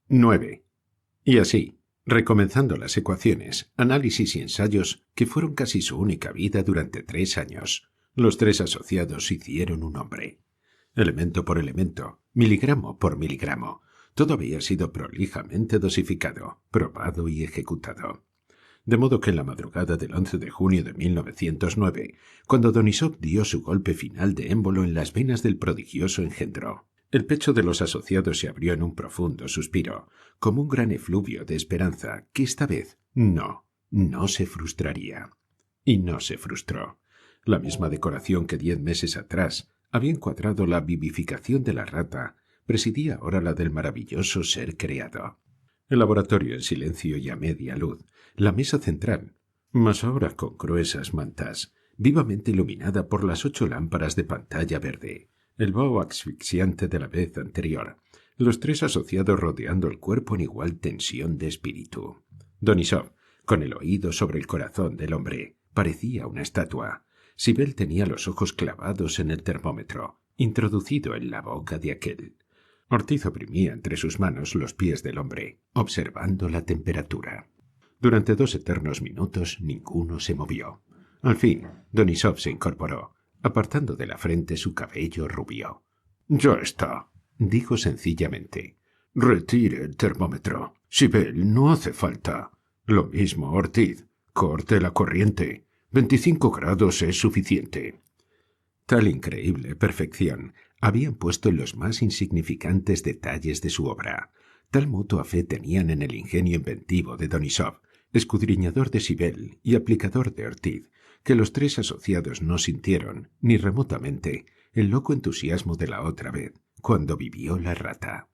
9. Y así, recomenzando las ecuaciones, análisis y ensayos que fueron casi su única vida durante 3 años, los 3 asociados hicieron un hombre. Elemento por elemento, miligramo por miligramo, todo había sido prolijamente dosificado, probado y ejecutado. De modo que en la madrugada del 11 de junio de 1909, cuando Donisov dio su golpe final de émbolo en las venas del prodigioso engendro, el pecho de los asociados se abrió en un profundo suspiro, como un gran efluvio de esperanza que esta vez no se frustraría. Y no se frustró. La misma decoración que 10 meses atrás había encuadrado la vivificación de la rata presidía ahora la del maravilloso ser creado. El laboratorio en silencio y a media luz, la mesa central, mas ahora con gruesas mantas, vivamente iluminada por las 8 lámparas de pantalla verde, el vaho asfixiante de la vez anterior, los 3 asociados rodeando el cuerpo en igual tensión de espíritu. Donisov, con el oído sobre el corazón del hombre, parecía una estatua. Sibel tenía los ojos clavados en el termómetro, introducido en la boca de aquel. Ortiz oprimía entre sus manos los pies del hombre, observando la temperatura. Durante 2 eternos minutos ninguno se movió. Al fin, Donisov se incorporó, apartando de la frente su cabello rubio. «Ya está», dijo sencillamente. «Retire el termómetro. Sibel, no hace falta. Lo mismo, Ortiz. Corte la corriente. 25 grados es suficiente». Tal increíble perfección habían puesto en los más insignificantes detalles de su obra. Tal mutua fe tenían en el ingenio inventivo de Donisov, escudriñador de Sibel y aplicador de Ortiz, que los 3 asociados no sintieron, ni remotamente, el loco entusiasmo de la otra vez, cuando vivió la rata.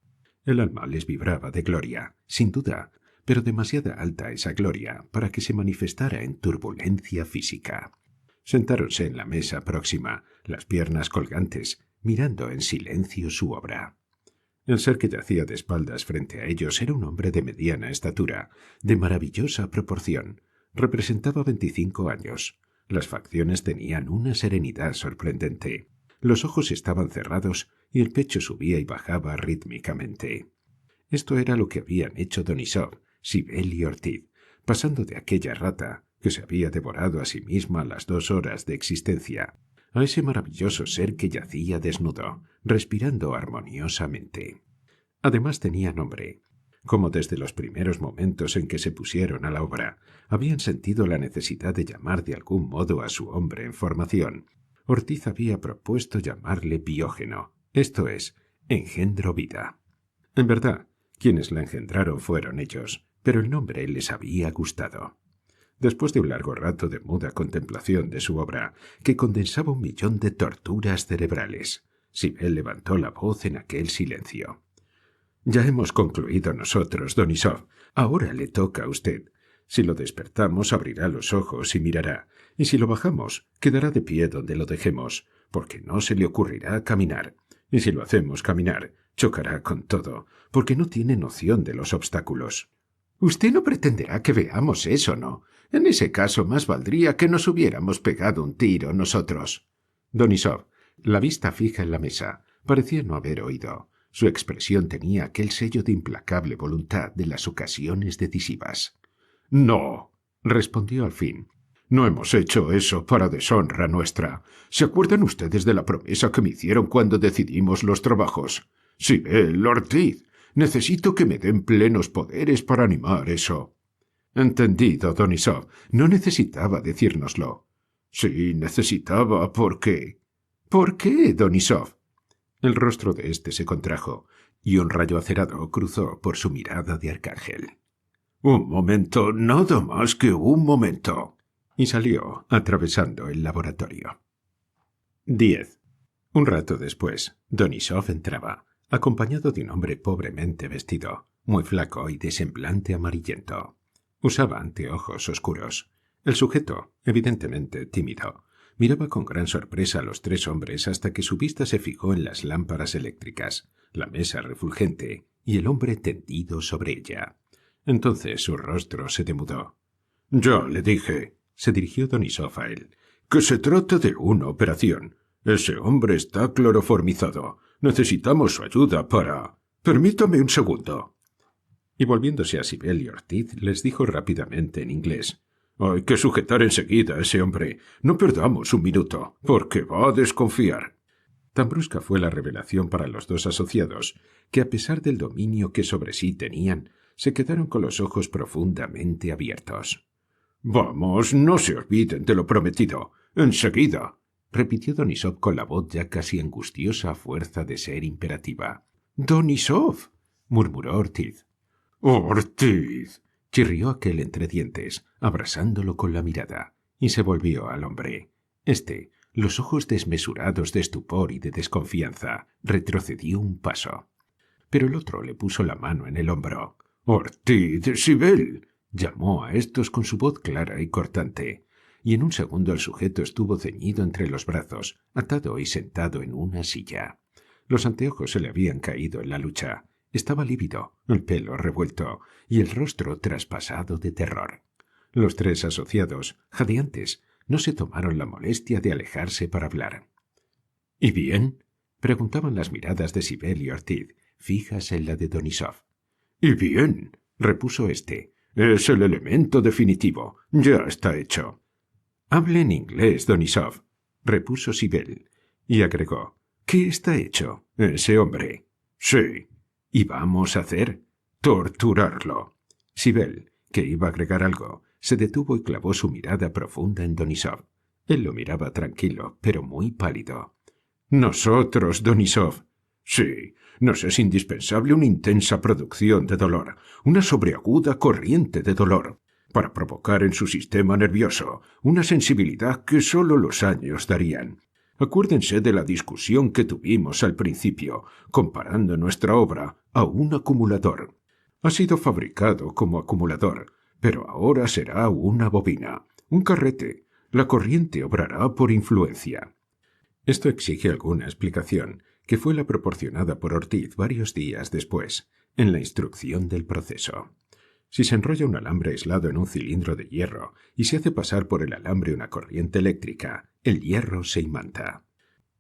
El alma les vibraba de gloria, sin duda, pero demasiado alta esa gloria para que se manifestara en turbulencia física. Sentáronse en la mesa próxima, las piernas colgantes, mirando en silencio su obra. El ser que yacía de espaldas frente a ellos era un hombre de mediana estatura, de maravillosa proporción. Representaba 25 años. Las facciones tenían una serenidad sorprendente. Los ojos estaban cerrados y el pecho subía y bajaba rítmicamente. Esto era lo que habían hecho Donisov, Sibel y Ortiz, pasando de aquella rata, que se había devorado a sí misma las 2 horas de existencia, a ese maravilloso ser que yacía desnudo, respirando armoniosamente. Además tenía nombre. Como desde los primeros momentos en que se pusieron a la obra, habían sentido la necesidad de llamar de algún modo a su hombre en formación, Ortiz había propuesto llamarle Biógeno, esto es, engendro vida. En verdad, quienes la engendraron fueron ellos, pero el nombre les había gustado. Después de un largo rato de muda contemplación de su obra, que condensaba 1.000.000 de torturas cerebrales, Sibel levantó la voz en aquel silencio. «Ya hemos concluido nosotros, Donisov. Ahora le toca a usted. Si lo despertamos, abrirá los ojos y mirará, y si lo bajamos, quedará de pie donde lo dejemos, porque no se le ocurrirá caminar. Y si lo hacemos caminar, chocará con todo, porque no tiene noción de los obstáculos». «Usted no pretenderá que veamos eso, ¿no? En ese caso más valdría que nos hubiéramos pegado un tiro nosotros». Donisov, la vista fija en la mesa, parecía no haber oído. Su expresión tenía aquel sello de implacable voluntad de las ocasiones decisivas. «No», respondió al fin. «No hemos hecho eso para deshonra nuestra. ¿Se acuerdan ustedes de la promesa que me hicieron cuando decidimos los trabajos? Sibel, Ortiz, necesito que me den plenos poderes para animar eso». «Entendido, Donisov. No necesitaba decírnoslo». «Sí, necesitaba. ¿Por qué?» «¿Por qué, Donisov?» El rostro de éste se contrajo, y un rayo acerado cruzó por su mirada de arcángel. «Un momento, nada más que un momento». Y salió, atravesando el laboratorio. 10. Un rato después, Donisov entraba, acompañado de un hombre pobremente vestido, muy flaco y de semblante amarillento. Usaba anteojos oscuros. El sujeto, evidentemente tímido, miraba con gran sorpresa a los 3 hombres hasta que su vista se fijó en las lámparas eléctricas, la mesa refulgente y el hombre tendido sobre ella. Entonces su rostro se demudó. «Ya le dije», se dirigió Donisov a él, «que se trata de una operación. Ese hombre está cloroformizado. Necesitamos su ayuda para... Permítame un segundo». Y volviéndose a Sibel y Ortiz, les dijo rápidamente en inglés: «Hay que sujetar enseguida a ese hombre. No perdamos un minuto, porque va a desconfiar». Tan brusca fue la revelación para los dos asociados, que a pesar del dominio que sobre sí tenían, se quedaron con los ojos profundamente abiertos. «Vamos, no se olviden de lo prometido. Enseguida», repitió Donisov con la voz ya casi angustiosa a fuerza de ser imperativa. «Donisov», murmuró Ortiz. «Ortiz», chirrió aquel entre dientes, abrasándolo con la mirada, y se volvió al hombre. Los ojos desmesurados de estupor y de desconfianza, retrocedió un paso. Pero el otro le puso la mano en el hombro. «Ortiz, Sibel», llamó a estos con su voz clara y cortante, y en un segundo el sujeto estuvo ceñido entre los brazos, atado y sentado en una silla. Los anteojos se le habían caído en la lucha. Estaba lívido, el pelo revuelto y el rostro traspasado de terror. Los tres asociados, jadeantes, no se tomaron la molestia de alejarse para hablar. «¿Y bien?», preguntaban las miradas de Sibel y Ortiz, fijas en la de Donisov. «Y bien», repuso éste, «es el elemento definitivo. Ya está hecho». «Hable en inglés, Donisov», repuso Sibel, y agregó: «¿Qué está hecho? Ese hombre». «Sí». «¿Y vamos a hacer?» «Torturarlo». Sibel, que iba a agregar algo, se detuvo y clavó su mirada profunda en Donisov. Él lo miraba tranquilo, pero muy pálido. «Nosotros, Donisov». «Sí, nos es indispensable una intensa producción de dolor, una sobreaguda corriente de dolor, para provocar en su sistema nervioso una sensibilidad que sólo los años darían. Acuérdense de la discusión que tuvimos al principio, comparando nuestra obra a un acumulador. Ha sido fabricado como acumulador, pero ahora será una bobina, un carrete. La corriente obrará por influencia». Esto exige alguna explicación, que fue la proporcionada por Ortiz varios días después, en la instrucción del proceso. Si se enrolla un alambre aislado en un cilindro de hierro y se hace pasar por el alambre una corriente eléctrica, el hierro se imanta.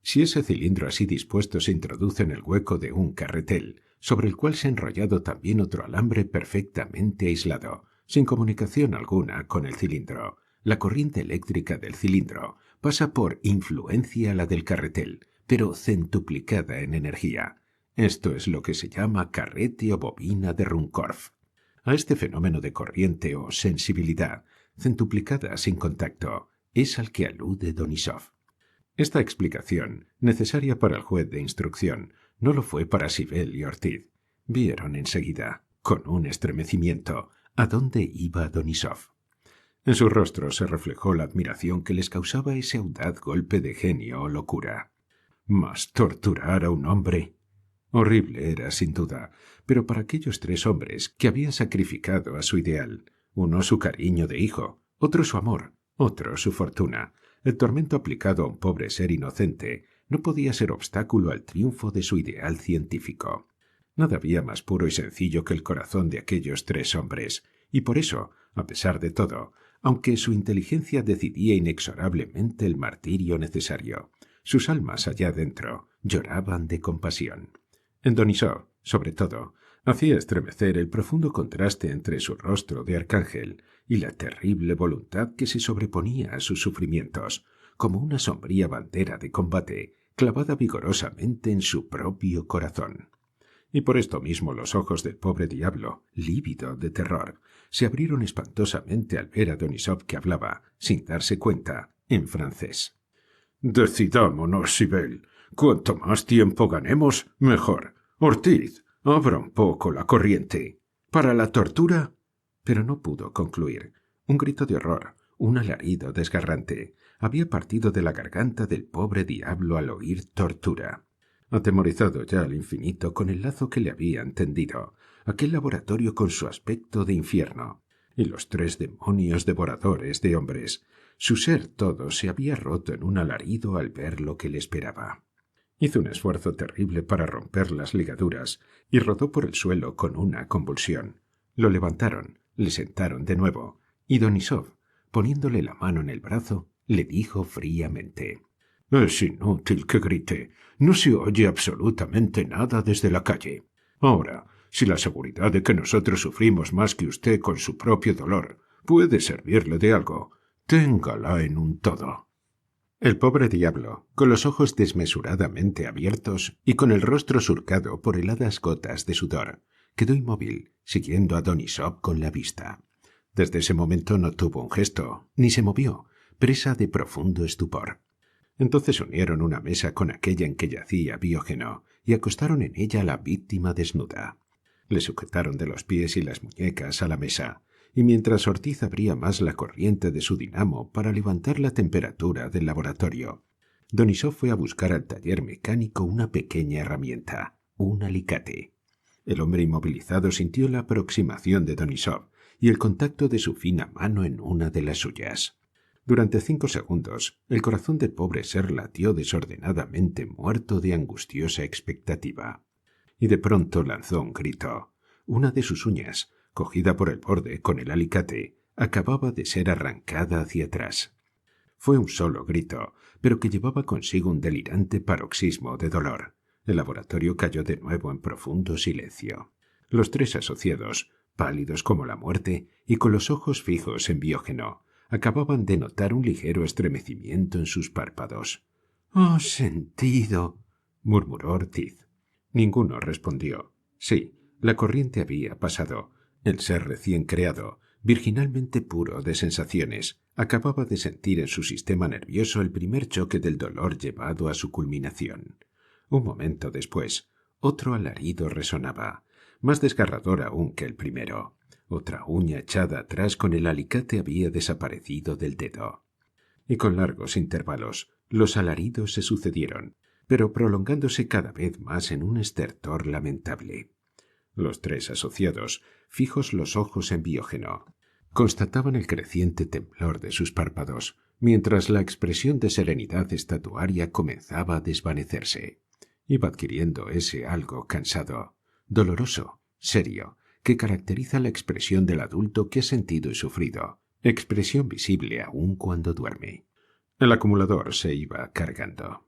Si ese cilindro así dispuesto se introduce en el hueco de un carretel, sobre el cual se ha enrollado también otro alambre perfectamente aislado, sin comunicación alguna con el cilindro, la corriente eléctrica del cilindro pasa por influencia a la del carretel, pero centuplicada en energía. Esto es lo que se llama carrete o bobina de Runcorf. A este fenómeno de corriente o sensibilidad, centuplicada sin contacto, es al que alude Donisov. Esta explicación, necesaria para el juez de instrucción, no lo fue para Sibel y Ortiz. Vieron enseguida, con un estremecimiento, a dónde iba Donisov. En su rostro se reflejó la admiración que les causaba ese audaz golpe de genio o locura. Mas torturar a un hombre. Horrible era, sin duda, pero para aquellos tres hombres que habían sacrificado a su ideal, uno su cariño de hijo, otro su amor, otro su fortuna, el tormento aplicado a un pobre ser inocente no podía ser obstáculo al triunfo de su ideal científico. Nada había más puro y sencillo que el corazón de aquellos tres hombres, y por eso, a pesar de todo, aunque su inteligencia decidía inexorablemente el martirio necesario, sus almas allá dentro lloraban de compasión. En Donisov, sobre todo, hacía estremecer el profundo contraste entre su rostro de arcángel y la terrible voluntad que se sobreponía a sus sufrimientos, como una sombría bandera de combate clavada vigorosamente en su propio corazón. Y por esto mismo los ojos del pobre diablo, lívido de terror, se abrieron espantosamente al ver a Donisov que hablaba, sin darse cuenta, en francés. «Decidámonos, Sibel. Cuanto más tiempo ganemos, mejor. Ortiz, abra un poco la corriente. ¿Para la tortura?» Pero no pudo concluir. Un grito de horror, un alarido desgarrante, había partido de la garganta del pobre diablo al oír tortura. Atemorizado ya al infinito con el lazo que le habían tendido, aquel laboratorio con su aspecto de infierno, y los tres demonios devoradores de hombres, su ser todo se había roto en un alarido al ver lo que le esperaba. Hizo un esfuerzo terrible para romper las ligaduras y rodó por el suelo con una convulsión. Lo levantaron, le sentaron de nuevo, y Donisov, poniéndole la mano en el brazo, le dijo fríamente: «Es inútil que grite. No se oye absolutamente nada desde la calle. Ahora, Si la seguridad de que nosotros sufrimos más que usted con su propio dolor puede servirle de algo, téngala en un todo». El pobre diablo, con los ojos desmesuradamente abiertos y con el rostro surcado por heladas gotas de sudor, quedó inmóvil, siguiendo a Donisov con la vista. Desde ese momento no tuvo un gesto, ni se movió, presa de profundo estupor. Entonces unieron una mesa con aquella en que yacía Biógeno y acostaron en ella a la víctima desnuda. Le sujetaron de los pies y las muñecas a la mesa, y mientras Ortiz abría más la corriente de su dinamo para levantar la temperatura del laboratorio, Donisov fue a buscar al taller mecánico una pequeña herramienta, un alicate. El hombre inmovilizado sintió la aproximación de Donisov y el contacto de su fina mano en una de las suyas. Durante 5 segundos, el corazón del pobre ser latió desordenadamente, muerto de angustiosa expectativa. Y de pronto lanzó un grito. Una de sus uñas, cogida por el borde con el alicate, acababa de ser arrancada hacia atrás. Fue un solo grito, pero que llevaba consigo un delirante paroxismo de dolor. El laboratorio cayó de nuevo en profundo silencio. Los 3 asociados, pálidos como la muerte y con los ojos fijos en Biógeno, acababan de notar un ligero estremecimiento en sus párpados. «¡Oh, sentido!», murmuró Ortiz. Ninguno respondió. Sí, la corriente había pasado. El ser recién creado, virginalmente puro de sensaciones, acababa de sentir en su sistema nervioso el primer choque del dolor llevado a su culminación. Un momento después, otro alarido resonaba, más desgarrador aún que el primero. Otra uña echada atrás con el alicate había desaparecido del dedo. Y con largos intervalos, los alaridos se sucedieron, pero prolongándose cada vez más en un estertor lamentable. Los 3 asociados, fijos los ojos en Biógeno, constataban el creciente temblor de sus párpados, mientras la expresión de serenidad estatuaria comenzaba a desvanecerse. Iba adquiriendo ese algo cansado, doloroso, serio, que caracteriza la expresión del adulto que ha sentido y sufrido, expresión visible aún cuando duerme. El acumulador se iba cargando.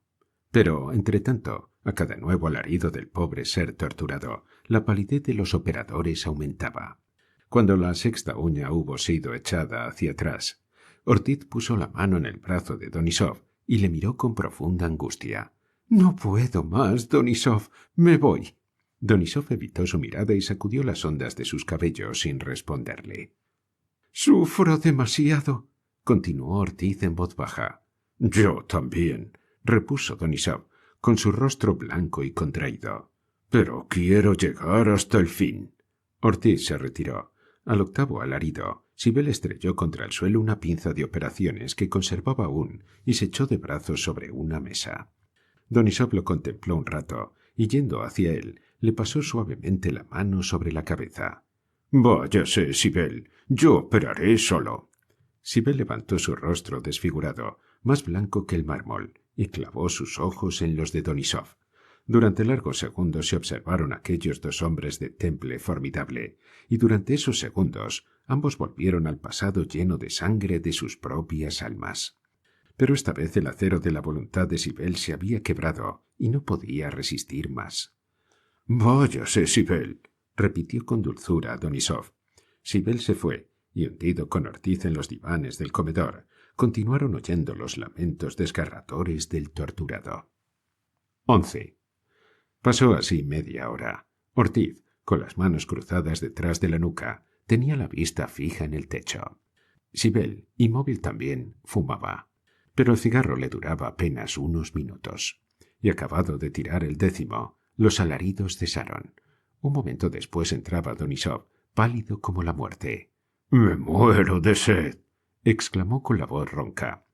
Pero, entretanto, a cada nuevo alarido del pobre ser torturado, la palidez de los operadores aumentaba. Cuando la 6ª uña hubo sido echada hacia atrás, Ortiz puso la mano en el brazo de Donisov y le miró con profunda angustia. «No puedo más, Donisov. Me voy». Donisov evitó su mirada y sacudió las ondas de sus cabellos sin responderle. «Sufro demasiado», continuó Ortiz en voz baja. «Yo también», repuso Donisov, con su rostro blanco y contraído. «Pero quiero llegar hasta el fin». Ortiz se retiró. Al 8º alarido, Sibel estrelló contra el suelo una pinza de operaciones que conservaba aún y se echó de brazos sobre una mesa. Donisov lo contempló un rato y, yendo hacia él, le pasó suavemente la mano sobre la cabeza. «Váyase, Sibel. Yo operaré solo». Sibel levantó su rostro desfigurado, más blanco que el mármol, y clavó sus ojos en los de Donisov. Durante largos segundos se observaron aquellos 2 hombres de temple formidable, y durante esos segundos ambos volvieron al pasado lleno de sangre de sus propias almas. Pero esta vez el acero de la voluntad de Sibel se había quebrado y no podía resistir más. «Váyase, Sibel», repitió con dulzura Donisov. Sibel se fue, y hundido con Ortiz en los divanes del comedor, continuaron oyendo los lamentos desgarradores del torturado. 11. Pasó así media hora. Ortiz, con las manos cruzadas detrás de la nuca, tenía la vista fija en el techo. Sibel, inmóvil también, fumaba, pero el cigarro le duraba apenas unos minutos. Y acabado de tirar el 10º, los alaridos cesaron. Un momento después entraba Donisov, pálido como la muerte. «Me muero de sed», exclamó con la voz ronca.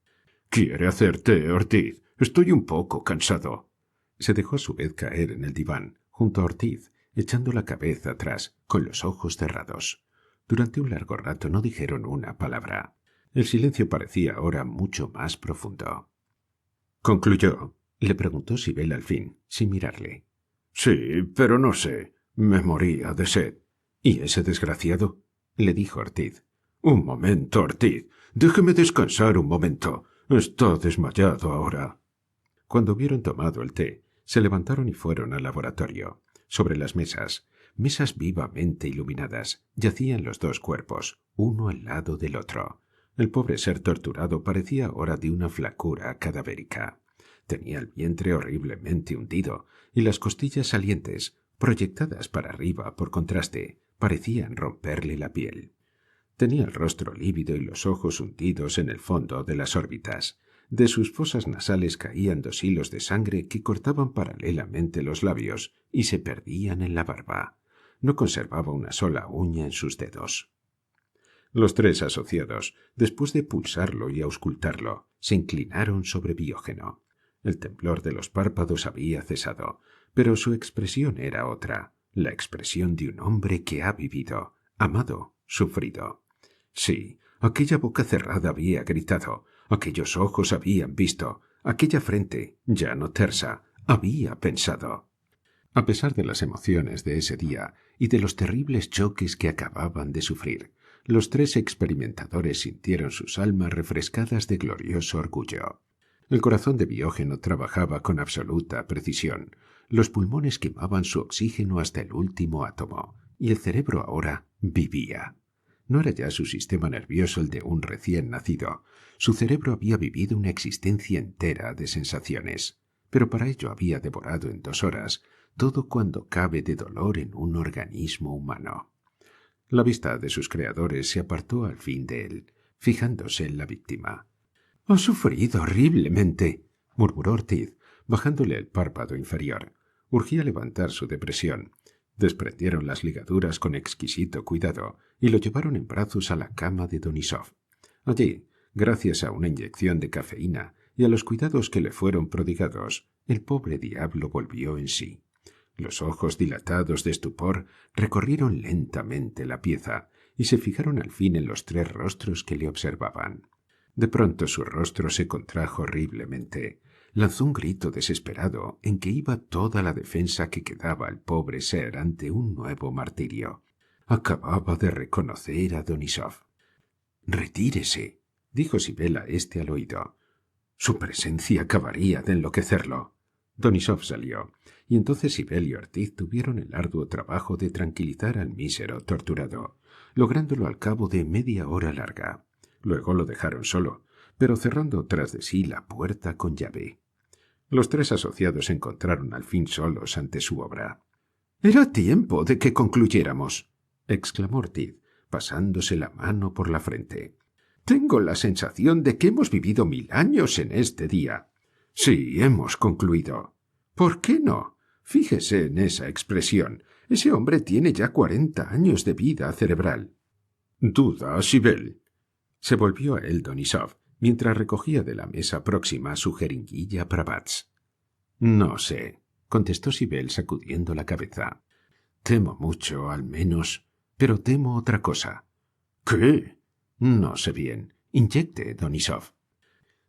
«¿Quiere hacer té, Ortiz? Estoy un poco cansado». Se dejó a su vez caer en el diván, junto a Ortiz, echando la cabeza atrás, con los ojos cerrados. Durante un largo rato no dijeron una palabra. El silencio parecía ahora mucho más profundo. «¿Concluyó?», le preguntó Sibel al fin, sin mirarle. «Sí, pero no sé. Me moría de sed». «¿Y ese desgraciado?», le dijo Ortiz. «Un momento, Ortiz. Déjeme descansar un momento. Está desmayado ahora». Cuando hubieron tomado el té, se levantaron y fueron al laboratorio. Sobre las mesas, Mesas vivamente iluminadas, yacían los dos cuerpos, uno al lado del otro. El pobre ser torturado parecía ahora de una flacura cadavérica. Tenía el vientre horriblemente hundido y las costillas salientes, proyectadas para arriba por contraste, parecían romperle la piel. Tenía el rostro lívido y los ojos hundidos en el fondo de las órbitas. De sus fosas nasales caían 2 hilos de sangre que cortaban paralelamente los labios y se perdían en la barba. No conservaba una sola uña en sus dedos. Los 3 asociados, después de pulsarlo y auscultarlo, se inclinaron sobre Biógeno. El temblor de los párpados había cesado, pero su expresión era otra, la expresión de un hombre que ha vivido, amado, sufrido. Sí, aquella boca cerrada había gritado, aquellos ojos habían visto, aquella frente, ya no tersa, había pensado. A pesar de las emociones de ese día y de los terribles choques que acababan de sufrir, los 3 experimentadores sintieron sus almas refrescadas de glorioso orgullo. El corazón de Biógeno trabajaba con absoluta precisión, los pulmones quemaban su oxígeno hasta el último átomo, y el cerebro ahora vivía. No era ya su sistema nervioso el de un recién nacido. Su cerebro había vivido una existencia entera de sensaciones, pero para ello había devorado en 2 horas todo cuando cabe de dolor en un organismo humano. La vista de sus creadores se apartó al fin de él, fijándose en la víctima. «Ha sufrido horriblemente», murmuró Ortiz, bajándole el párpado inferior. Urgía levantar su depresión. Desprendieron las ligaduras con exquisito cuidado y lo llevaron en brazos a la cama de Donisov. Allí, gracias a una inyección de cafeína y a los cuidados que le fueron prodigados, el pobre diablo volvió en sí. Los ojos dilatados de estupor recorrieron lentamente la pieza y se fijaron al fin en los 3 rostros que le observaban. De pronto su rostro se contrajo horriblemente. Lanzó un grito desesperado en que iba toda la defensa que quedaba al pobre ser ante un nuevo martirio. Acababa de reconocer a Donisov. «Retírese», dijo Sibel a éste al oído. «Su presencia acabaría de enloquecerlo». Donisov salió, y entonces Sibel y Ortiz tuvieron el arduo trabajo de tranquilizar al mísero torturado, lográndolo al cabo de media hora larga. Luego lo dejaron solo, pero cerrando tras de sí la puerta con llave. Los 3 asociados se encontraron al fin solos ante su obra. «Era tiempo de que concluyéramos», exclamó Ortiz, pasándose la mano por la frente. «Tengo la sensación de que hemos vivido 1000 años en este día». «Sí, hemos concluido». «¿Por qué no? Fíjese en esa expresión. Ese hombre tiene ya 40 años de vida cerebral». «¿Duda, Sibel?» Se volvió a él Donisov, mientras recogía de la mesa próxima su jeringuilla Pravats. «No sé», contestó Sibel sacudiendo la cabeza. «Temo mucho, al menos, pero temo otra cosa». «¿Qué?» «No sé bien. Inyecte, Donisov».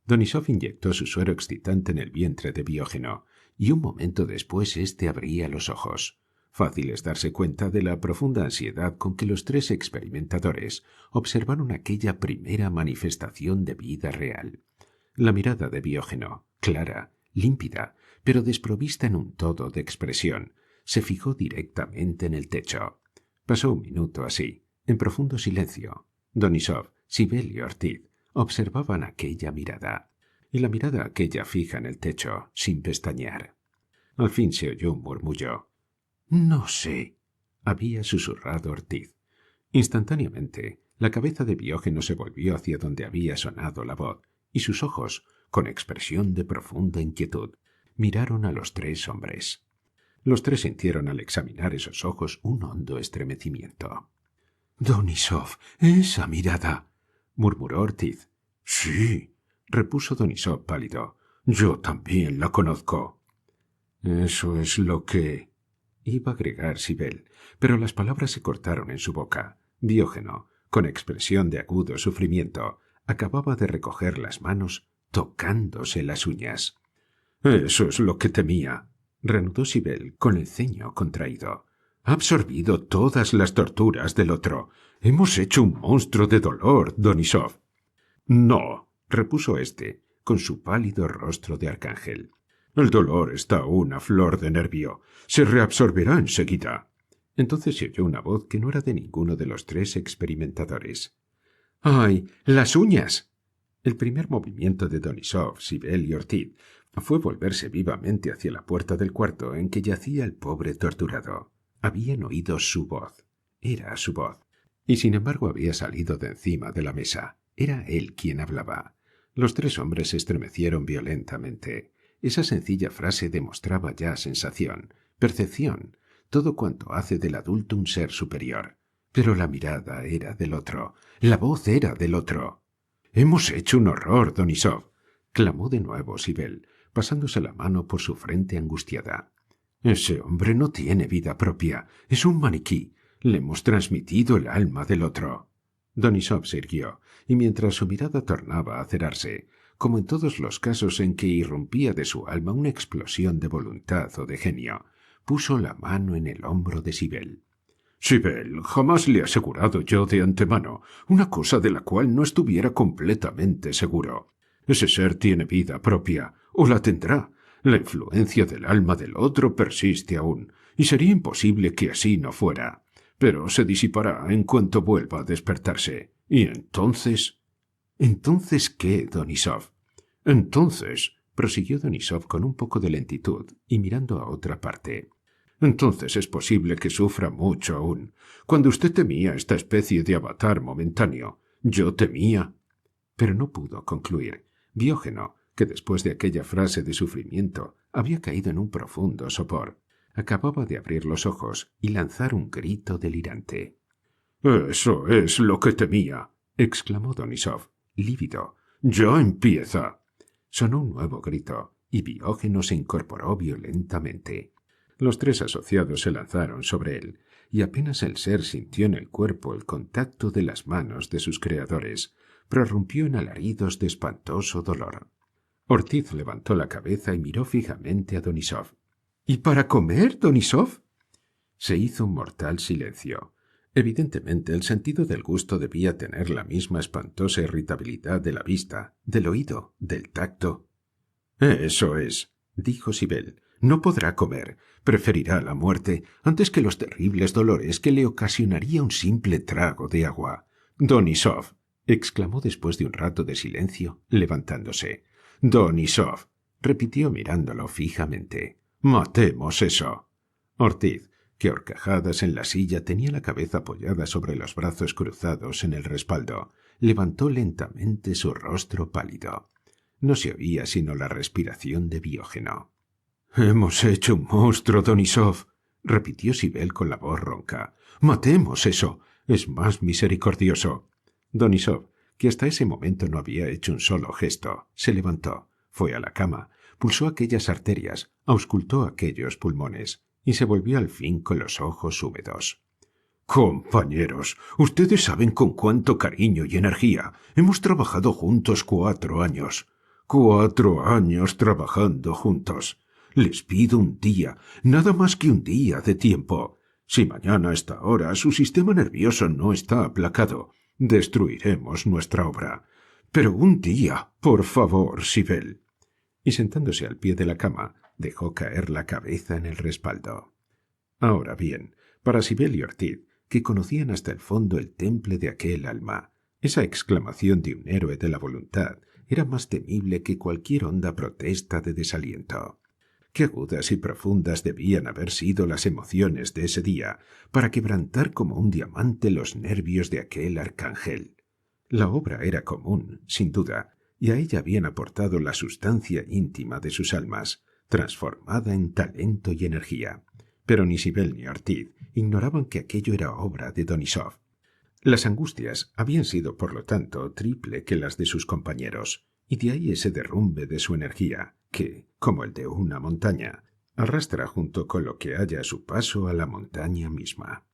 Donisov inyectó su suero excitante en el vientre de Biógeno, y un momento después éste abría los ojos. Fácil es darse cuenta de la profunda ansiedad con que los 3 experimentadores observaron aquella primera manifestación de vida real. La mirada de Biógeno, clara, límpida, pero desprovista en un todo de expresión, se fijó directamente en el techo. Pasó un minuto así, en profundo silencio. Donisov, Sibel y Ortiz observaban aquella mirada, y la mirada aquella fija en el techo, sin pestañear. Al fin se oyó un murmullo. «No sé», había susurrado Ortiz. Instantáneamente, la cabeza de Biógeno se volvió hacia donde había sonado la voz, y sus ojos, con expresión de profunda inquietud, miraron a los 3 hombres. Los 3 sintieron al examinar esos ojos un hondo estremecimiento. «Donisov, esa mirada», murmuró Ortiz. «Sí», repuso Donisov pálido. «Yo también la conozco». «Eso es lo que...» iba a agregar Sibel, pero las palabras se cortaron en su boca. Biógeno, con expresión de agudo sufrimiento, acababa de recoger las manos tocándose las uñas. «Eso es lo que temía», reanudó Sibel con el ceño contraído. «Ha absorbido todas las torturas del otro. Hemos hecho un monstruo de dolor, Donisov». «No», repuso éste, con su pálido rostro de arcángel. «El dolor está aún a flor de nervio. Se reabsorberá enseguida». Entonces se oyó una voz que no era de ninguno de los tres experimentadores. ¡Ay, las uñas! El primer movimiento de Donisov, Sibel y Ortiz fue volverse vivamente hacia la puerta del cuarto en que yacía el pobre torturado. Habían oído su voz. Era su voz. Y sin embargo había salido de encima de la mesa. Era él quien hablaba. Los tres hombres se estremecieron violentamente. Esa sencilla frase demostraba ya sensación, percepción, todo cuanto hace del adulto un ser superior. Pero la mirada era del otro, la voz era del otro. «Hemos hecho un horror, Donisov», clamó de nuevo Sibel, pasándose la mano por su frente angustiada. «Ese hombre no tiene vida propia, es un maniquí. Le hemos transmitido el alma del otro». Donisov se irguió, y mientras su mirada tornaba a cerrarse, como en todos los casos en que irrumpía de su alma una explosión de voluntad o de genio, puso la mano en el hombro de Sibel. «Sibel, jamás le he asegurado yo de antemano una cosa de la cual no estuviera completamente seguro. Ese ser tiene vida propia, o la tendrá. La influencia del alma del otro persiste aún, y sería imposible que así no fuera. Pero se disipará en cuanto vuelva a despertarse. Y entonces... ¿Entonces qué, Donisov? Entonces, prosiguió Donisov con un poco de lentitud y mirando a otra parte. Entonces es posible que sufra mucho aún. Cuando usted temía esta especie de avatar momentáneo, yo temía... Pero no pudo concluir. Diógeno, que después de aquella frase de sufrimiento había caído en un profundo sopor, acababa de abrir los ojos y lanzar un grito delirante. «Eso es lo que temía», exclamó Donisov, lívido. «Ya empieza». Sonó un nuevo grito, y Diógeno se incorporó violentamente. Los tres asociados se lanzaron sobre él, y apenas el ser sintió en el cuerpo el contacto de las manos de sus creadores, prorrumpió en alaridos de espantoso dolor. Ortiz levantó la cabeza y miró fijamente a Donisov. «¿Y para comer, Donisov?» Se hizo un mortal silencio. Evidentemente el sentido del gusto debía tener la misma espantosa irritabilidad de la vista, del oído, del tacto. «Eso es», dijo Sibel. «No podrá comer. Preferirá la muerte antes que los terribles dolores que le ocasionaría un simple trago de agua. Donisov», exclamó después de un rato de silencio, levantándose. «Donisov», repitió mirándolo fijamente. «Matemos eso». Ortiz, que a horcajadas en la silla tenía la cabeza apoyada sobre los brazos cruzados en el respaldo, levantó lentamente su rostro pálido. No se oía sino la respiración de Diógeno. «Hemos hecho un monstruo, Donisov», repitió Sibel con la voz ronca. «Matemos eso. Es más misericordioso». Donisov, que hasta ese momento no había hecho un solo gesto, se levantó, fue a la cama, pulsó aquellas arterias, auscultó aquellos pulmones, y se volvió al fin con los ojos húmedos. «Compañeros, ustedes saben con cuánto cariño y energía hemos trabajado juntos 4 años. 4 años trabajando juntos. Les pido un día, nada más que un día de tiempo. Si mañana a esta hora su sistema nervioso no está aplacado, destruiremos nuestra obra. Pero un día, por favor, Sibel». Y sentándose al pie de la cama, dejó caer la cabeza en el respaldo. Ahora bien, para Sibel y Ortiz, que conocían hasta el fondo el temple de aquel alma, esa exclamación de un héroe de la voluntad era más temible que cualquier honda protesta de desaliento. Qué agudas y profundas debían haber sido las emociones de ese día para quebrantar como un diamante los nervios de aquel arcángel. La obra era común, sin duda, y a ella habían aportado la sustancia íntima de sus almas, transformada en talento y energía. Pero ni Sibel ni Ortiz ignoraban que aquello era obra de Donisov. Las angustias habían sido, por lo tanto, triple que las de sus compañeros, y de ahí ese derrumbe de su energía, que, como el de una montaña, arrastra junto con lo que haya a su paso a la montaña misma.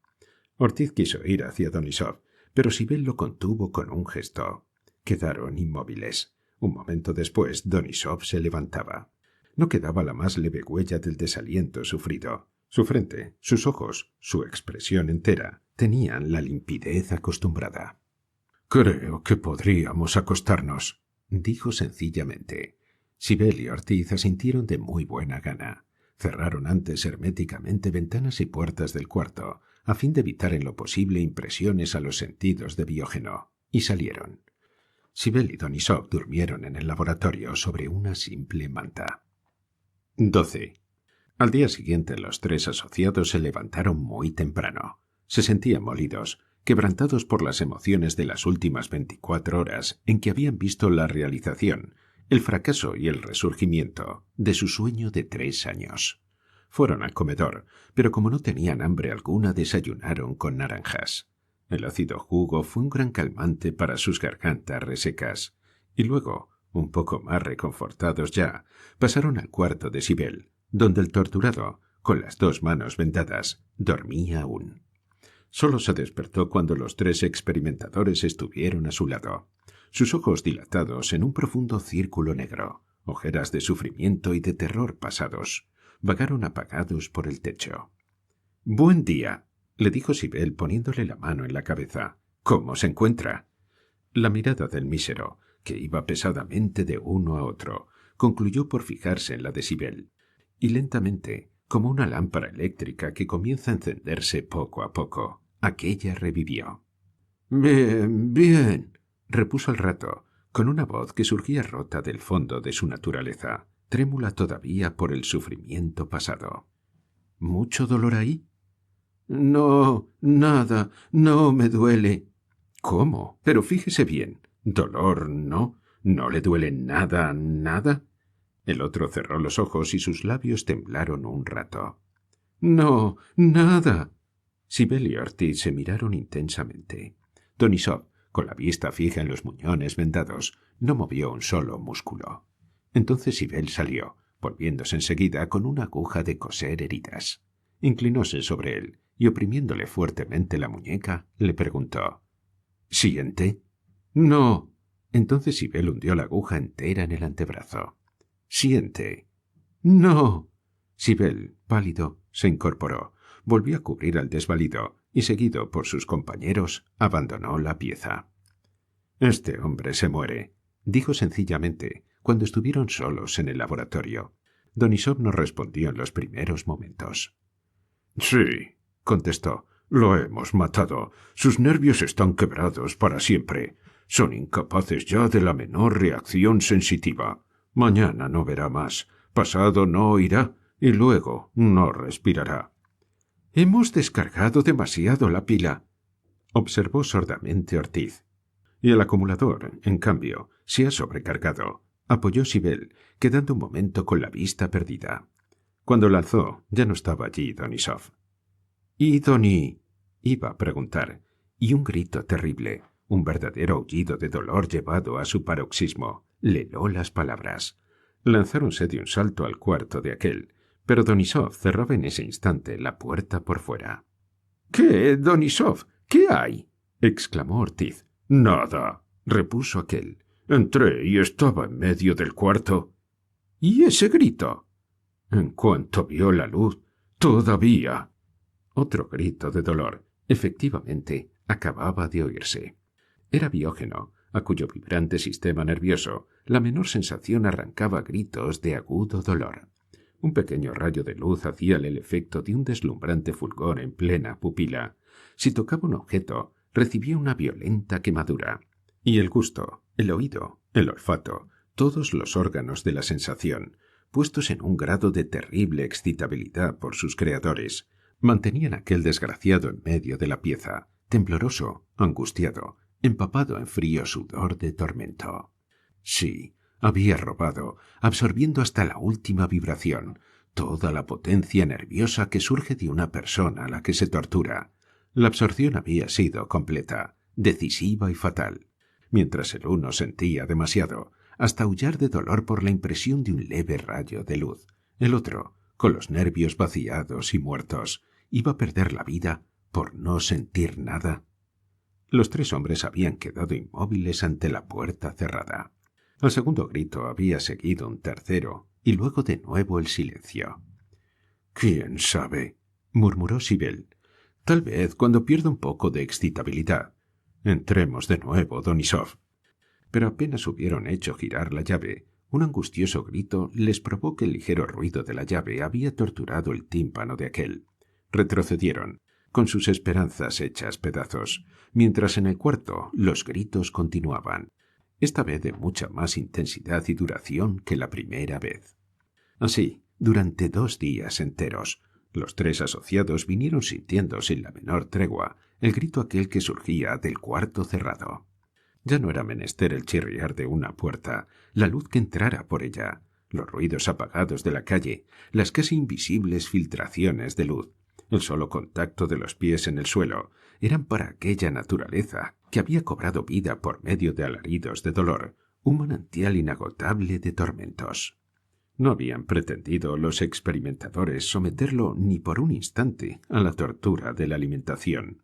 Ortiz quiso ir hacia Donisov, pero Sibel lo contuvo con un gesto. Quedaron inmóviles. Un momento después, Donisov se levantaba. No quedaba la más leve huella del desaliento sufrido. Su frente, sus ojos, su expresión entera, tenían la limpidez acostumbrada. «Creo que podríamos acostarnos», dijo sencillamente. Sibel y Ortiz asintieron de muy buena gana. Cerraron antes herméticamente ventanas y puertas del cuarto, a fin de evitar en lo posible impresiones a los sentidos de Diógeno, y salieron. Sibel y Donisov durmieron en el laboratorio sobre una simple manta. 12. Al día siguiente los tres asociados se levantaron muy temprano. Se sentían molidos, quebrantados por las emociones de las últimas 24 horas en que habían visto la realización, el fracaso y el resurgimiento de su sueño de 3 años. Fueron al comedor, pero como no tenían hambre alguna, desayunaron con naranjas. El ácido jugo fue un gran calmante para sus gargantas resecas. Y luego, un poco más reconfortados ya, pasaron al cuarto de Sibel, donde el torturado, con las 2 manos vendadas, dormía aún. Solo se despertó cuando los 3 experimentadores estuvieron a su lado. Sus ojos dilatados en un profundo círculo negro, ojeras de sufrimiento y de terror pasados, vagaron apagados por el techo. «Buen día», le dijo Sibel poniéndole la mano en la cabeza. «¿Cómo se encuentra?» La mirada del mísero, que iba pesadamente de uno a otro, concluyó por fijarse en la de Sibel, y lentamente, como una lámpara eléctrica que comienza a encenderse poco a poco, aquella revivió. «Bien, bien», repuso al rato, con una voz que surgía rota del fondo de su naturaleza, trémula todavía por el sufrimiento pasado. «¿Mucho dolor ahí?» «No, nada, no me duele». «¿Cómo? Pero fíjese bien. ¿Dolor no? ¿No le duele nada, nada?» El otro cerró los ojos y sus labios temblaron un rato. «No, nada». Sibel y Ortiz se miraron intensamente. Donisov, con la vista fija en los muñones vendados, no movió un solo músculo. Entonces Sibel salió, volviéndose enseguida con una aguja de coser heridas. Inclinóse sobre él y, oprimiéndole fuertemente la muñeca, le preguntó: «¿Siente?» «No». Entonces Sibel hundió la aguja entera en el antebrazo. «¿Siente?» «No». Sibel, pálido, se incorporó, volvió a cubrir al desvalido y, seguido por sus compañeros, abandonó la pieza. «Este hombre se muere», dijo sencillamente, cuando estuvieron solos en el laboratorio. Donisov no respondió en los primeros momentos. «Sí», contestó, «lo hemos matado. Sus nervios están quebrados para siempre. Son incapaces ya de la menor reacción sensitiva. Mañana no verá más, pasado no oirá y luego no respirará». «Hemos descargado demasiado la pila», observó sordamente Ortiz. «Y el acumulador, en cambio, se ha sobrecargado», apoyó Sibel, quedando un momento con la vista perdida. Cuando la alzó, ya no estaba allí Donisov. «¿Y Doni?» iba a preguntar, y un grito terrible, un verdadero aullido de dolor llevado a su paroxismo, le heló las palabras. Lanzáronse de un salto al cuarto de aquel, pero Donisov cerraba en ese instante la puerta por fuera. «¿Qué, Donisov? ¿Qué hay?» exclamó Ortiz. «Nada», repuso aquel. «Entré y estaba en medio del cuarto». «¿Y ese grito?» «En cuanto vio la luz, todavía». Otro grito de dolor, efectivamente, acababa de oírse. Era Diógeno, a cuyo vibrante sistema nervioso la menor sensación arrancaba gritos de agudo dolor. Un pequeño rayo de luz hacía el efecto de un deslumbrante fulgor en plena pupila. Si tocaba un objeto, recibía una violenta quemadura. Y el gusto, el oído, el olfato, todos los órganos de la sensación, puestos en un grado de terrible excitabilidad por sus creadores, mantenían a aquel desgraciado en medio de la pieza, tembloroso, angustiado, empapado en frío sudor de tormento. Sí, había robado, absorbiendo hasta la última vibración, toda la potencia nerviosa que surge de una persona a la que se tortura. La absorción había sido completa, decisiva y fatal. Mientras el uno sentía demasiado, hasta aullar de dolor por la impresión de un leve rayo de luz, el otro, con los nervios vaciados y muertos, iba a perder la vida por no sentir nada. Los 3 hombres habían quedado inmóviles ante la puerta cerrada. Al segundo grito había seguido un tercero, y luego de nuevo el silencio. «¿Quién sabe?», murmuró Sibel. «Tal vez cuando pierda un poco de excitabilidad. Entremos de nuevo, Donisov». Pero apenas hubieron hecho girar la llave, un angustioso grito les probó que el ligero ruido de la llave había torturado el tímpano de aquel. Retrocedieron, con sus esperanzas hechas pedazos, mientras en el cuarto los gritos continuaban, esta vez de mucha más intensidad y duración que la primera vez. Así, durante 2 días enteros, los 3 asociados vinieron sintiendo sin la menor tregua el grito aquel que surgía del cuarto cerrado. Ya no era menester el chirriar de una puerta, la luz que entrara por ella, los ruidos apagados de la calle, las casi invisibles filtraciones de luz, el solo contacto de los pies en el suelo, eran para aquella naturaleza que había cobrado vida por medio de alaridos de dolor, un manantial inagotable de tormentos. No habían pretendido los experimentadores someterlo ni por un instante a la tortura de la alimentación.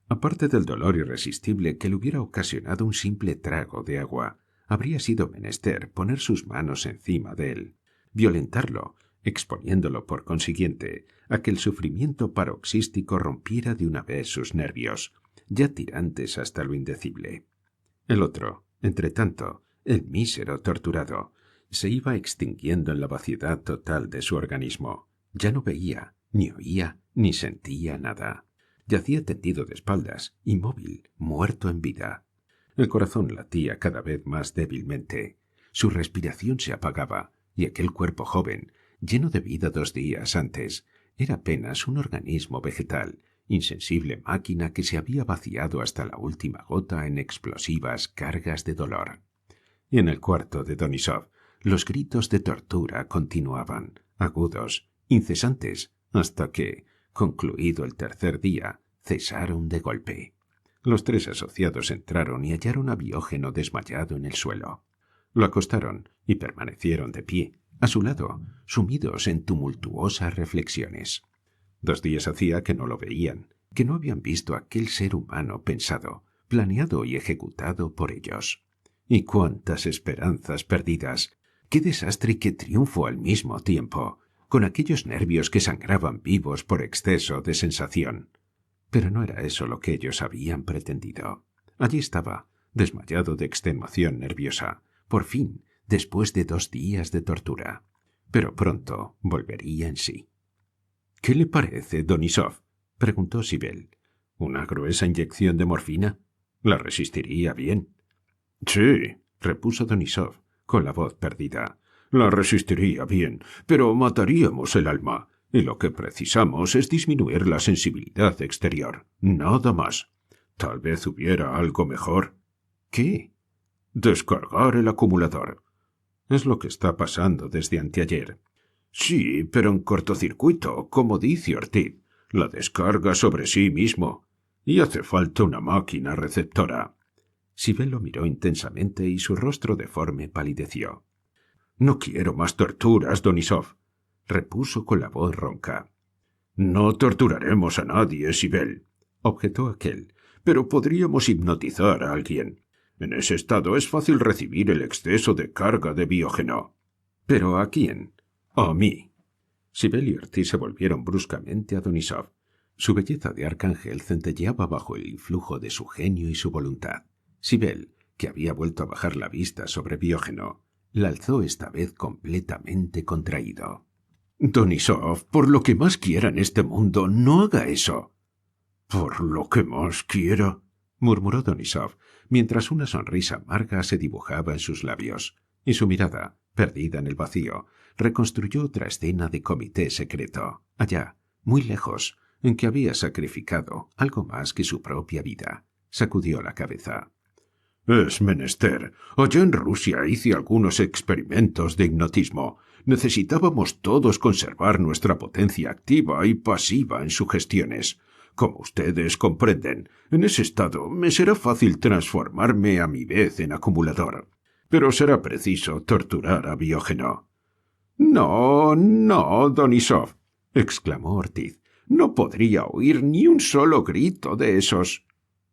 Aparte del dolor irresistible que le hubiera ocasionado un simple trago de agua, habría sido menester poner sus manos encima de él, violentarlo, exponiéndolo por consiguiente a que el sufrimiento paroxístico rompiera de una vez sus nervios, ya tirantes hasta lo indecible. El otro, entretanto, el mísero torturado, se iba extinguiendo en la vaciedad total de su organismo. Ya no veía, ni oía, ni sentía nada. Yacía tendido de espaldas, inmóvil, muerto en vida. El corazón latía cada vez más débilmente. Su respiración se apagaba, y aquel cuerpo joven, lleno de vida 2 días antes, era apenas un organismo vegetal, insensible máquina que se había vaciado hasta la última gota en explosivas cargas de dolor. Y en el cuarto de Denísov, los gritos de tortura continuaban, agudos, incesantes, hasta que, concluido el 3er día, cesaron de golpe. Los 3 asociados entraron y hallaron a Biógeno desmayado en el suelo. Lo acostaron y permanecieron de pie, a su lado, sumidos en tumultuosas reflexiones. 2 días hacía que no lo veían, que no habían visto aquel ser humano pensado, planeado y ejecutado por ellos. ¡Y cuántas esperanzas perdidas! ¡Qué desastre y qué triunfo al mismo tiempo! Con aquellos nervios que sangraban vivos por exceso de sensación. Pero no era eso lo que ellos habían pretendido. Allí estaba, desmayado de extenuación nerviosa, por fin, después de 2 días de tortura. Pero pronto volvería en sí. —¿Qué le parece, Denísov? —preguntó Sibel. —¿Una gruesa inyección de morfina? ¿La resistiría bien? —Sí —repuso Denísov, con la voz perdida—, la resistiría bien, pero mataríamos el alma, y lo que precisamos es disminuir la sensibilidad exterior, nada más. Tal vez hubiera algo mejor. —¿Qué? —Descargar el acumulador. Es lo que está pasando desde anteayer. —Sí, pero en cortocircuito, como dice Ortiz. La descarga sobre sí mismo. Y hace falta una máquina receptora. Sibel lo miró intensamente y su rostro deforme palideció. —No quiero más torturas, Denísov —repuso con la voz ronca. —No torturaremos a nadie, Sibel —objetó aquel—, pero podríamos hipnotizar a alguien. En ese estado es fácil recibir el exceso de carga de Biógeno. —¿Pero a quién? —A mí. Sibel y Ortiz se volvieron bruscamente a Denísov. Su belleza de arcángel centelleaba bajo el influjo de su genio y su voluntad. Sibel, que había vuelto a bajar la vista sobre Biógeno, la alzó esta vez completamente contraído. —Denísov, por lo que más quiera en este mundo, no haga eso. —¿Por lo que más quiera? —murmuró Denísov, mientras una sonrisa amarga se dibujaba en sus labios, y su mirada, perdida en el vacío, reconstruyó otra escena de comité secreto, allá, muy lejos, en que había sacrificado algo más que su propia vida. Sacudió la cabeza. —Es menester. Allá en Rusia hice algunos experimentos de hipnotismo. Necesitábamos todos conservar nuestra potencia activa y pasiva en sugestiones. Como ustedes comprenden, en ese estado me será fácil transformarme a mi vez en acumulador. Pero será preciso torturar a Biógeno. —No, no, Denísov —exclamó Ortiz—, no podría oír ni un solo grito de esos.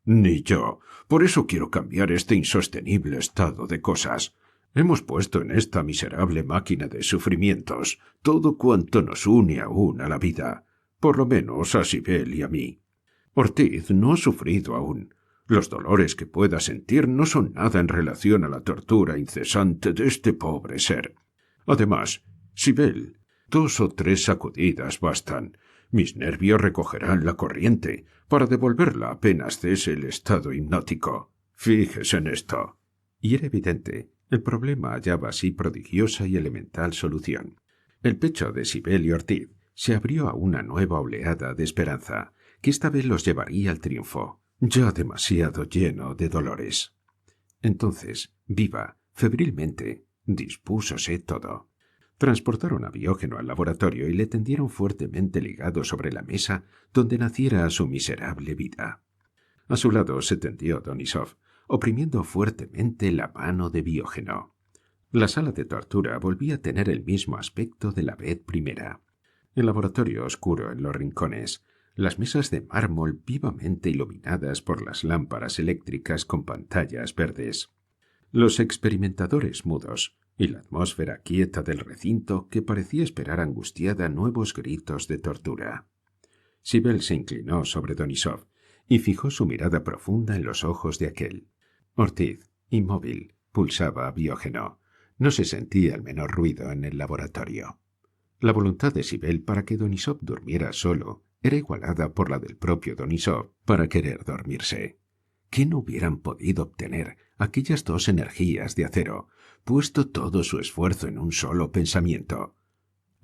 —Ni yo. Por eso quiero cambiar este insostenible estado de cosas. Hemos puesto en esta miserable máquina de sufrimientos todo cuanto nos une aún a la vida, por lo menos a Sibel y a mí. Ortiz no ha sufrido aún. Los dolores que pueda sentir no son nada en relación a la tortura incesante de este pobre ser. Además, Sibel, 2 o 3 sacudidas bastan. Mis nervios recogerán la corriente para devolverla apenas cese el estado hipnótico. Fíjese en esto. Y era evidente, el problema hallaba así prodigiosa y elemental solución. El pecho de Sibel y Ortiz se abrió a una nueva oleada de esperanza, que esta vez los llevaría al triunfo, ya demasiado lleno de dolores. Entonces, viva, febrilmente, dispúsose todo. Transportaron a Biógeno al laboratorio y le tendieron fuertemente ligado sobre la mesa donde naciera su miserable vida. A su lado se tendió Donisov, oprimiendo fuertemente la mano de Biógeno. La sala de tortura volvía a tener el mismo aspecto de la vez primera. El laboratorio oscuro en los rincones, las mesas de mármol vivamente iluminadas por las lámparas eléctricas con pantallas verdes, los experimentadores mudos y la atmósfera quieta del recinto que parecía esperar angustiada nuevos gritos de tortura. Sibel se inclinó sobre Donisov y fijó su mirada profunda en los ojos de aquel. Ortiz, inmóvil, pulsaba a Biógeno. No se sentía el menor ruido en el laboratorio. La voluntad de Sibel para que Donisov durmiera solo era igualada por la del propio Donisov para querer dormirse. ¿Qué no hubieran podido obtener aquellas dos energías de acero, puesto todo su esfuerzo en un solo pensamiento?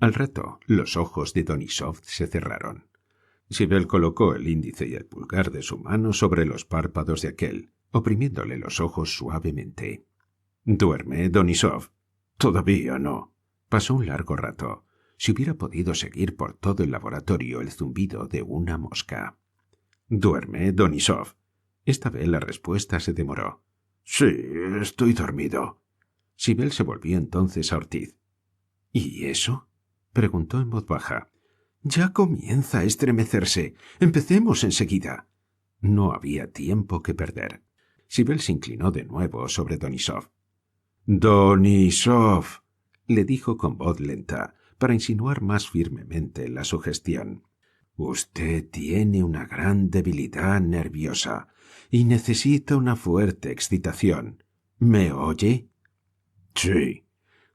Al rato, los ojos de Donisov se cerraron. Sibel colocó el índice y el pulgar de su mano sobre los párpados de aquel, oprimiéndole los ojos suavemente. —¿Duerme, Donisov? —Todavía no. Pasó un largo rato. Si hubiera podido seguir por todo el laboratorio el zumbido de una mosca. —¿Duerme, Donisov? Esta vez la respuesta se demoró. —Sí, estoy dormido. Sibel se volvió entonces a Ortiz. —¿Y eso? —preguntó en voz baja. —Ya comienza a estremecerse. Empecemos enseguida. No había tiempo que perder. Sibel se inclinó de nuevo sobre Donisov. —Donisov —le dijo con voz lenta, para insinuar más firmemente la sugestión—, usted tiene una gran debilidad nerviosa y necesita una fuerte excitación. ¿Me oye? —Sí.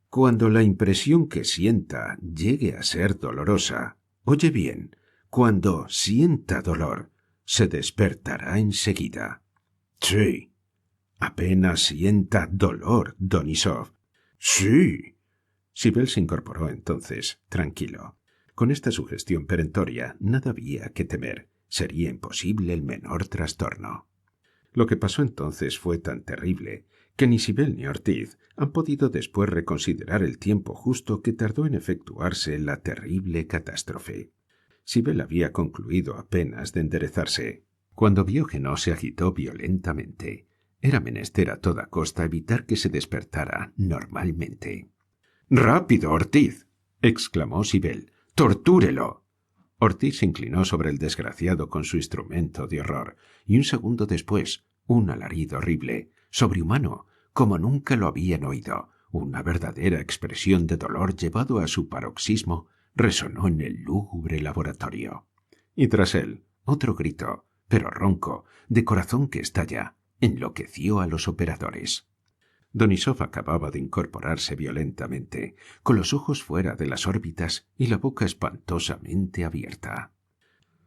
Cuando la impresión que sienta llegue a ser dolorosa, oye bien, cuando sienta dolor, se despertará enseguida. —Sí. —Apenas sienta dolor, Donisov. —Sí. Sibel se incorporó entonces, tranquilo. Con esta sugestión perentoria nada había que temer. Sería imposible el menor trastorno. Lo que pasó entonces fue tan terrible que ni Sibel ni Ortiz han podido después reconsiderar el tiempo justo que tardó en efectuarse la terrible catástrofe. Sibel había concluido apenas de enderezarse, cuando Biógeno se agitó violentamente. Era menester a toda costa evitar que se despertara normalmente. —¡Rápido, Ortiz! —exclamó Sibel. —¡Tortúrelo! Ortiz se inclinó sobre el desgraciado con su instrumento de horror, y un segundo después, un alarido horrible, sobrehumano, como nunca lo habían oído, una verdadera expresión de dolor llevado a su paroxismo, resonó en el lúgubre laboratorio. Y tras él, otro grito, pero ronco, de corazón que estalla, enloqueció a los operadores. Donisov acababa de incorporarse violentamente, con los ojos fuera de las órbitas y la boca espantosamente abierta.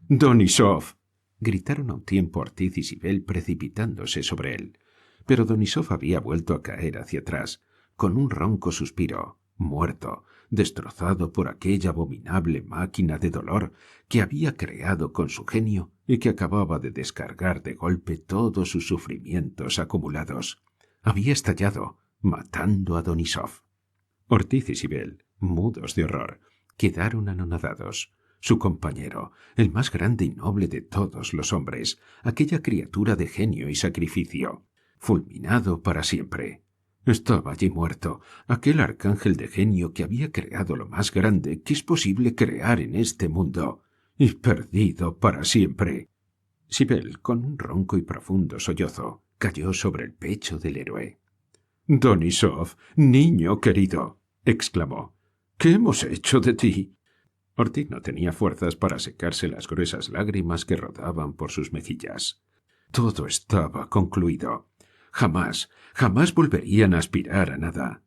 —¡Donisov! —gritaron a un tiempo Ortiz y Sibel precipitándose sobre él. Pero Donisov había vuelto a caer hacia atrás, con un ronco suspiro, muerto, destrozado por aquella abominable máquina de dolor que había creado con su genio y que acababa de descargar de golpe todos sus sufrimientos acumulados. Había estallado, matando a Donisov. Ortiz y Sibel, mudos de horror, quedaron anonadados. Su compañero, el más grande y noble de todos los hombres, aquella criatura de genio y sacrificio, fulminado para siempre. Estaba allí muerto, aquel arcángel de genio que había creado lo más grande que es posible crear en este mundo, y perdido para siempre. Sibel, con un ronco y profundo sollozo, cayó sobre el pecho del héroe. —Donisov, niño querido —exclamó—, ¿qué hemos hecho de ti? Ortiz no tenía fuerzas para secarse las gruesas lágrimas que rodaban por sus mejillas. Todo estaba concluido. Jamás, jamás volverían a aspirar a nada.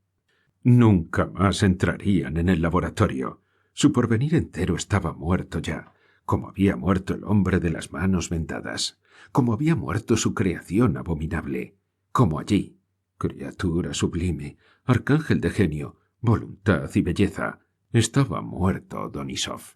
Nunca más entrarían en el laboratorio. Su porvenir entero estaba muerto ya. como había muerto el hombre de las manos vendadas, como había muerto su creación abominable, como allí, criatura sublime, arcángel de genio, voluntad y belleza, estaba muerto Donisov.